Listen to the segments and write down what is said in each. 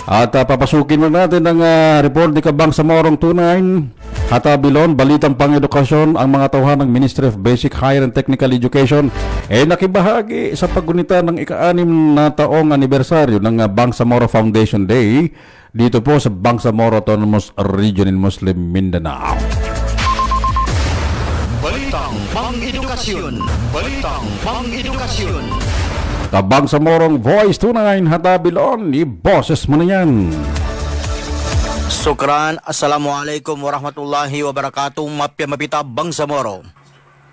At papasukin na natin ang report ni Bangsamorong Tunay. Hatabilon, balitang pang-edukasyon, ang mga tauhan ng Ministry of Basic, Higher and Technical Education nakibahagi sa paggunita ng ika-6 na taong anibersaryo ng Bangsamoro Foundation Day dito po sa Bangsamoro Autonomous Region in Muslim Mindanao. Balitang pang-edukasyon. Balitang pang-edukasyon. Bangsamorong Voice 29 Hatabilon, i-boses mo na yan. Sukran, Assalamualaikum warahmatullahi wabarakatuh. Mapita Bangsamoro.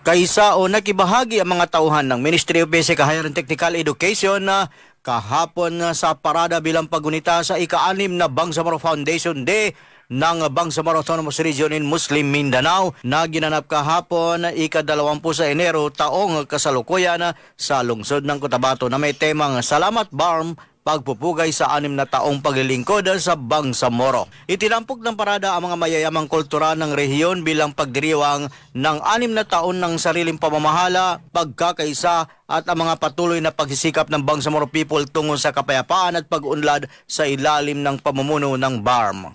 Kaisa o nakibahagi ang mga tauhan ng Ministry of Basic, Higher and Technical Education na kahapon sa parada bilang paggunita sa ika-6 na Bangsamoro Foundation Day ng Bangsamoro Autonomous Region in Muslim Mindanao na ginanap kahapon ika-20 sa Enero taong kasalukuyan sa lungsod ng Cotabato na may temang Salamat BARM, pagpupugay sa 6 na taong paglilingkod sa Bangsamoro. Itinampok ng parada ang mga mayayamang kultura ng rehiyon bilang pagdiriwang ng 6 na taon ng sariling pamamahala, pagkakaisa at ang mga patuloy na pagsisikap ng Bangsamoro people tungo sa kapayapaan at pag-unlad sa ilalim ng pamumuno ng BARM.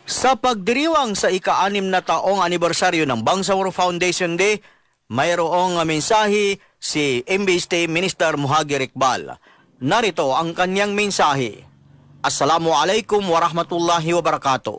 Sa pagdiriwang sa ika-6 na taong anibersaryo ng Bangsamoro Foundation Day, mayroong mensahe si MB State Minister Muhagir Iqbal. Narito ang kanyang mensahe. Assalamualaikum warahmatullahi wabarakatuh.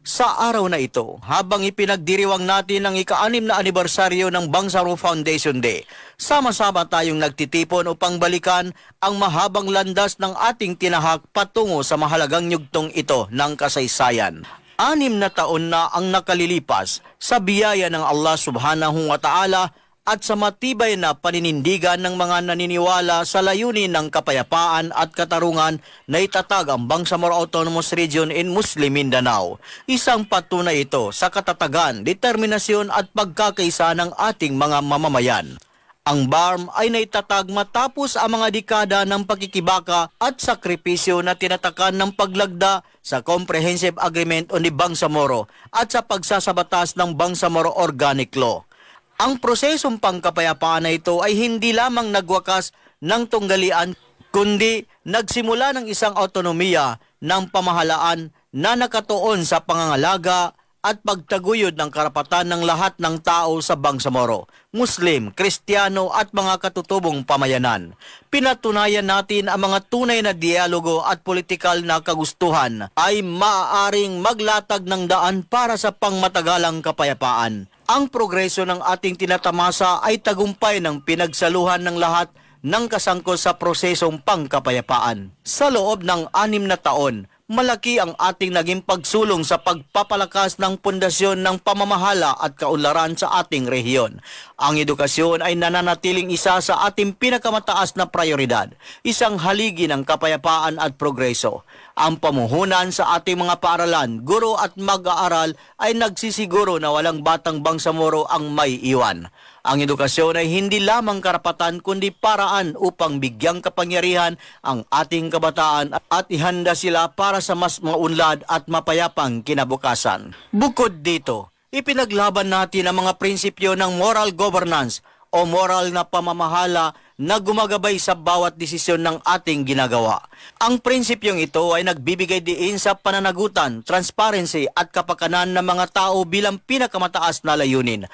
Sa araw na ito, habang ipinagdiriwang natin ang ika-6 na anibersaryo ng Bangsamoro Foundation Day, sama-sama tayong nagtitipon upang balikan ang mahabang landas ng ating tinahak patungo sa mahalagang yugtong ito ng kasaysayan. 6 na taon na ang nakalilipas sa biyaya ng Allah subhanahu wa ta'ala at sa matibay na paninindigan ng mga naniniwala sa layunin ng kapayapaan at katarungan na itatag ang Bangsamoro Autonomous Region in Muslim Mindanao. Isang patunay ito sa katatagan, determinasyon at pagkakaisa ng ating mga mamamayan. Ang BARM ay naitatag matapos ang mga dekada ng pagkikibaka at sakripisyo na tinatakan ng paglagda sa Comprehensive Agreement on the Bangsamoro at sa pagsasabatas ng Bangsamoro Organic Law. Ang prosesong pangkapayapaan na ito ay hindi lamang nagwakas ng tunggalian, kundi nagsimula ng isang autonomiya ng pamahalaan na nakatuon sa pangangalaga at pagtaguyod ng karapatan ng lahat ng tao sa Bangsamoro, Muslim, Kristiyano at mga katutubong pamayanan. Pinatunayan natin ang mga tunay na dialogo at politikal na kagustuhan ay maaaring maglatag ng daan para sa pangmatagalang kapayapaan. Ang progreso ng ating tinatamasa ay tagumpay ng pinagsaluhan ng lahat ng kasangkot sa prosesong pangkapayapaan. Sa loob ng 6 na taon, malaki ang ating naging pagsulong sa pagpapalakas ng pundasyon ng pamamahala at kaunlaran sa ating rehiyon. Ang edukasyon ay nananatiling isa sa ating pinakamataas na prioridad, isang haligi ng kapayapaan at progreso. Ang pamuhunan sa ating mga paaralan, guro at mag-aaral ay nagsisiguro na walang batang Bangsamoro ang may iwan. Ang edukasyon ay hindi lamang karapatan kundi paraan upang bigyang kapangyarihan ang ating kabataan at ihanda sila para sa mas maunlad at mapayapang kinabukasan. Bukod dito, ipinaglaban natin ang mga prinsipyo ng moral governance o moral na pamamahala na gumagabay sa bawat desisyon ng ating ginagawa. Ang prinsipyong ito ay nagbibigay diin sa pananagutan, transparency at kapakanan ng mga tao bilang pinakamataas na layunin.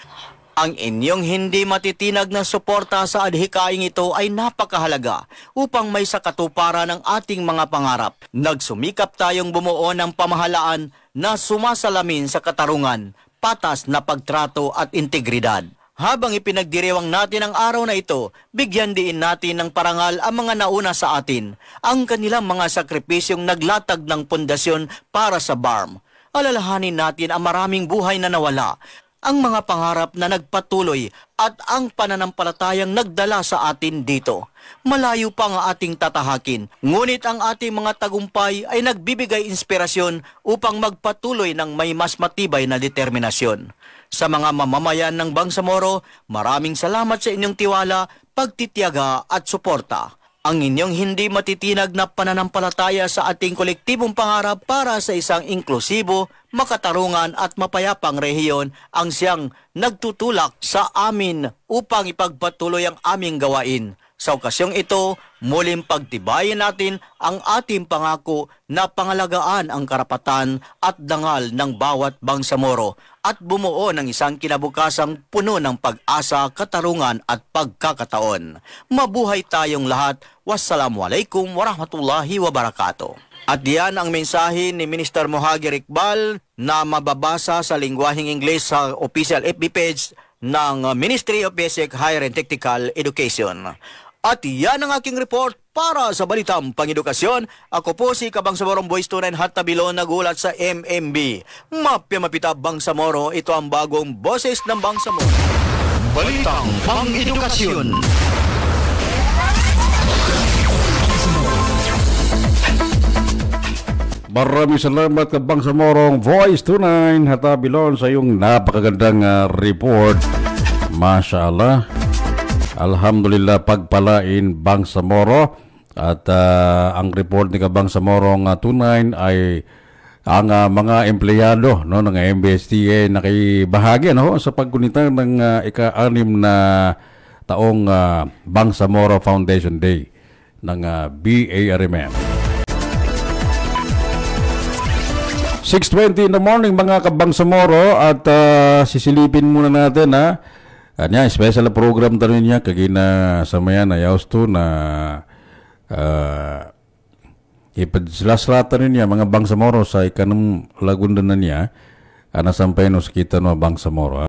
Ang inyong hindi matitinag na suporta sa adhikaing ito ay napakahalaga upang may sakatuparan ng ating mga pangarap. Nagsumikap tayong bumuo ng pamahalaan na sumasalamin sa katarungan, patas na pagtrato at integridad. Habang ipinagdiriwang natin ang araw na ito, bigyan din natin ng parangal ang mga nauna sa atin, ang kanilang mga sakripisyong naglatag ng pundasyon para sa BARM. Alalahanin natin ang maraming buhay na nawala, ang mga pangarap na nagpatuloy at ang pananampalatayang nagdala sa atin dito. Malayo pa ang ating tatahakin, ngunit ang ating mga tagumpay ay nagbibigay inspirasyon upang magpatuloy ng may mas matibay na determinasyon. Sa mga mamamayan ng Bangsamoro, maraming salamat sa inyong tiwala, pagtitiyaga at suporta. Ang inyong hindi matitinag na pananampalataya sa ating kolektibong pangarap para sa isang inklusibo, makatarungan at mapayapang rehiyon ang siyang nagtutulak sa amin upang ipagpatuloy ang aming gawain. Sa okasyong ito, muling pagtibayin natin ang ating pangako na pangalagaan ang karapatan at dangal ng bawat Bangsamoro at bumuo ng isang kinabukasang puno ng pag-asa, katarungan at pagkakataon. Mabuhay tayong lahat. Wassalamualaikum warahmatullahi wabarakatuh. At yan ang mensahe ni Minister Mohagir Iqbal na mababasa sa lingwaheng Ingles sa official FB page ng Ministry of Basic, Higher and Technical Education. At yan ang aking report para sa Balitang Pangedukasyon. Ako po si Kabangsamorong Boys 29 Hatabilon, nagulat sa MMB. Mapya Mapita Bangsamoro, ito ang bagong boses ng Bangsamoro. Balitang Pangedukasyon. Maraming salamat ka Bangsamorong Voice 29 Hatabilon sa iyong napakagandang report. Masya Allah. Alhamdulillah, pagpalain Bangsamoro. At ang report ni Bangsamorong 29 ay ang mga empleyado no, ng MBSTA nakibahagi no, sa paggunita ng ika-6 na taong Bangsamoro Foundation Day ng BARMM. 6:20 in the morning mga Kabangsamoro at sisilipin muna natin Anya, special program tayo niya kagina sa mayan na yaws to na ipadslaslatan niya mga Bangsamoro sa ikanong lagunda na niya nasampay no sa kita no Bangsamoro.